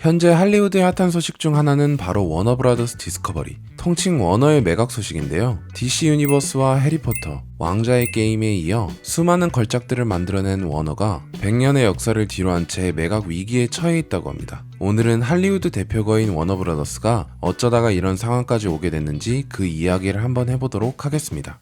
현재 할리우드의 핫한 소식 중 하나는 바로 워너브라더스 디스커버리, 통칭 워너의 매각 소식인데요. DC 유니버스와 해리포터, 왕자의 게임에 이어 수많은 걸작들을 만들어낸 워너가 100년의 역사를 뒤로한 채 매각 위기에 처해 있다고 합니다. 오늘은 할리우드 대표거인 워너브라더스가 어쩌다가 이런 상황까지 오게 됐는지 그 이야기를 한번 해보도록 하겠습니다.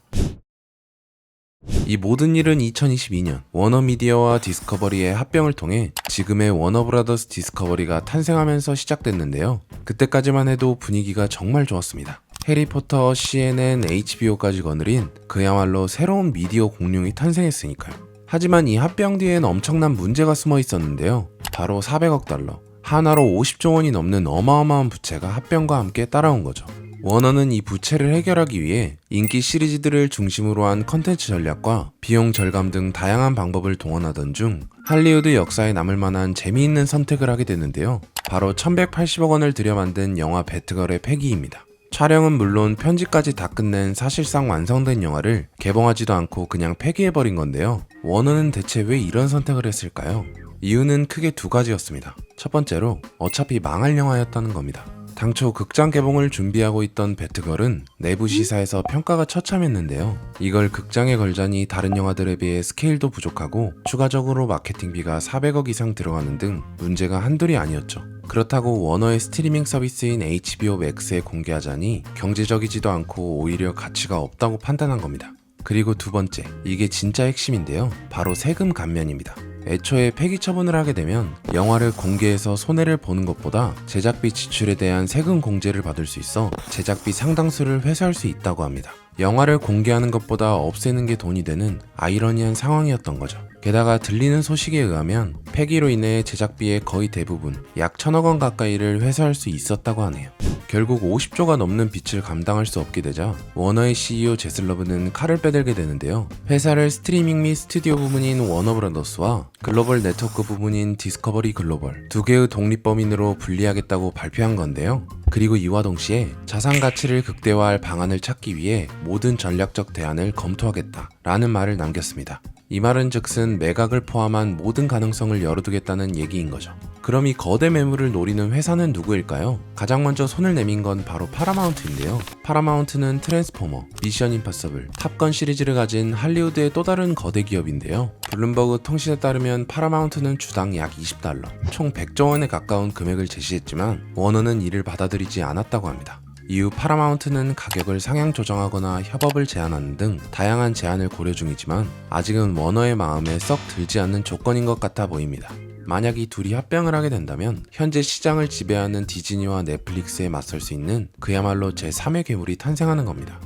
이 모든 일은 2022년 워너미디어와 디스커버리의 합병을 통해 지금의 워너브라더스 디스커버리가 탄생하면서 시작됐는데요. 그때까지만 해도 분위기가 정말 좋았습니다. 해리포터, CNN, HBO까지 거느린 그야말로 새로운 미디어 공룡이 탄생했으니까요. 하지만 이 합병 뒤엔 엄청난 문제가 숨어 있었는데요. 바로 400억 달러, 하나로 50조 원이 넘는 어마어마한 부채가 합병과 함께 따라온 거죠. 워너는 이 부채를 해결하기 위해 인기 시리즈들을 중심으로 한 컨텐츠 전략과 비용 절감 등 다양한 방법을 동원하던 중 할리우드 역사에 남을 만한 재미있는 선택을 하게 됐는데요. 바로 1180억 원을 들여 만든 영화 배트걸의 폐기입니다. 촬영은 물론 편집까지 다 끝낸 사실상 완성된 영화를 개봉하지도 않고 그냥 폐기해버린 건데요. 워너는 대체 왜 이런 선택을 했을까요? 이유는 크게 두 가지였습니다. 첫 번째로 어차피 망할 영화였다는 겁니다. 당초 극장 개봉을 준비하고 있던 배트걸은 내부 시사에서 평가가 처참했는데요. 이걸 극장에 걸자니 다른 영화들에 비해 스케일도 부족하고 추가적으로 마케팅비가 400억 이상 들어가는 등 문제가 한둘이 아니었죠. 그렇다고 워너의 스트리밍 서비스인 HBO Max에 공개하자니 경제적이지도 않고 오히려 가치가 없다고 판단한 겁니다. 그리고 두 번째, 이게 진짜 핵심인데요. 바로 세금 감면입니다. 애초에 폐기 처분을 하게 되면 영화를 공개해서 손해를 보는 것보다 제작비 지출에 대한 세금 공제를 받을 수 있어 제작비 상당수를 회수할 수 있다고 합니다. 영화를 공개하는 것보다 없애는 게 돈이 되는 아이러니한 상황이었던 거죠. 게다가 들리는 소식에 의하면 폐기로 인해 제작비의 거의 대부분 약 1000억 원 가까이를 회수할 수 있었다고 하네요. 결국 50조가 넘는 빚을 감당할 수 없게 되자 워너의 CEO 제슬러브는 칼을 빼들게 되는데요. 회사를 스트리밍 및 스튜디오 부문인 워너브라더스와 글로벌 네트워크 부문인 디스커버리 글로벌 두 개의 독립법인으로 분리하겠다고 발표한 건데요. 그리고 이와 동시에 자산 가치를 극대화할 방안을 찾기 위해 모든 전략적 대안을 검토하겠다라는 말을 남겼습니다. 이 말은 즉슨 매각을 포함한 모든 가능성을 열어두겠다는 얘기인 거죠. 그럼 이 거대 매물을 노리는 회사는 누구일까요? 가장 먼저 손을 내민 건 바로 파라마운트인데요. 파라마운트는 트랜스포머, 미션 임파서블, 탑건 시리즈를 가진 할리우드의 또 다른 거대 기업인데요. 블룸버그 통신에 따르면 파라마운트는 주당 약 20달러, 총 100조 원에 가까운 금액을 제시했지만 워너는 이를 받아들이지 않았다고 합니다. 이후 파라마운트는 가격을 상향 조정하거나 협업을 제안하는 등 다양한 제안을 고려 중이지만 아직은 워너의 마음에 썩 들지 않는 조건인 것 같아 보입니다. 만약 이 둘이 합병을 하게 된다면 현재 시장을 지배하는 디즈니와 넷플릭스에 맞설 수 있는 그야말로 제3의 괴물이 탄생하는 겁니다.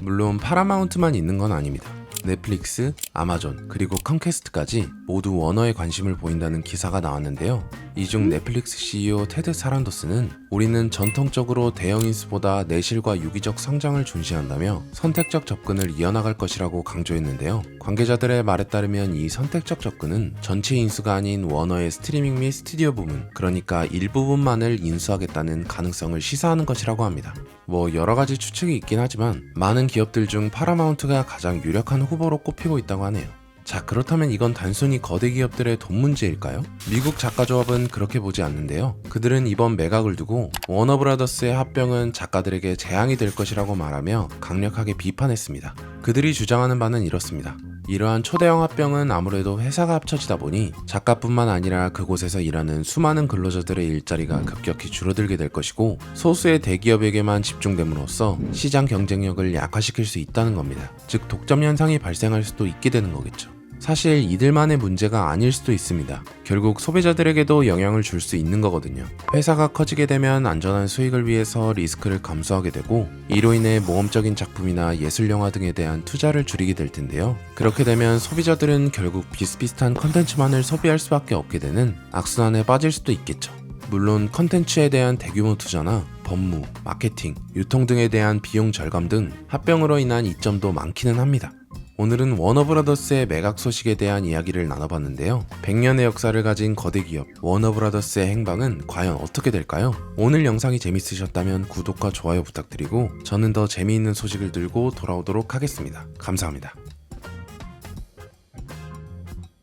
물론 파라마운트만 있는 건 아닙니다. 넷플릭스, 아마존, 그리고 컴캐스트까지 모두 워너에 관심을 보인다는 기사가 나왔는데요. 이 중 넷플릭스 CEO 테드 사란도스는 우리는 전통적으로 대형 인수보다 내실과 유기적 성장을 중시한다며 선택적 접근을 이어나갈 것이라고 강조했는데요. 관계자들의 말에 따르면 이 선택적 접근은 전체 인수가 아닌 워너의 스트리밍 및 스튜디오 부문, 그러니까 일부분만을 인수하겠다는 가능성을 시사하는 것이라고 합니다. 뭐 여러가지 추측이 있긴 하지만 많은 기업들 중 파라마운트가 가장 유력한 후보로 꼽히고 있다고 하네요. 자, 그렇다면 이건 단순히 거대 기업들의 돈 문제일까요? 미국 작가조합은 그렇게 보지 않는데요. 그들은 이번 매각을 두고 워너브라더스의 합병은 작가들에게 재앙이 될 것이라고 말하며 강력하게 비판했습니다. 그들이 주장하는 바는 이렇습니다. 이러한 초대형 합병은 아무래도 회사가 합쳐지다 보니 작가뿐만 아니라 그곳에서 일하는 수많은 근로자들의 일자리가 급격히 줄어들게 될 것이고 소수의 대기업에게만 집중됨으로써 시장 경쟁력을 약화시킬 수 있다는 겁니다. 즉 독점 현상이 발생할 수도 있게 되는 거겠죠. 사실 이들만의 문제가 아닐 수도 있습니다. 결국 소비자들에게도 영향을 줄 수 있는 거거든요. 회사가 커지게 되면 안전한 수익을 위해서 리스크를 감수하게 되고 이로 인해 모험적인 작품이나 예술영화 등에 대한 투자를 줄이게 될 텐데요. 그렇게 되면 소비자들은 결국 비슷비슷한 컨텐츠만을 소비할 수밖에 없게 되는 악순환에 빠질 수도 있겠죠. 물론 컨텐츠에 대한 대규모 투자나 법무, 마케팅, 유통 등에 대한 비용 절감 등 합병으로 인한 이점도 많기는 합니다. 오늘은 워너브라더스의 매각 소식에 대한 이야기를 나눠봤는데요. 100년의 역사를 가진 거대 기업 워너브라더스의 행방은 과연 어떻게 될까요? 오늘 영상이 재밌으셨다면 구독과 좋아요 부탁드리고 저는 더 재미있는 소식을 들고 돌아오도록 하겠습니다. 감사합니다.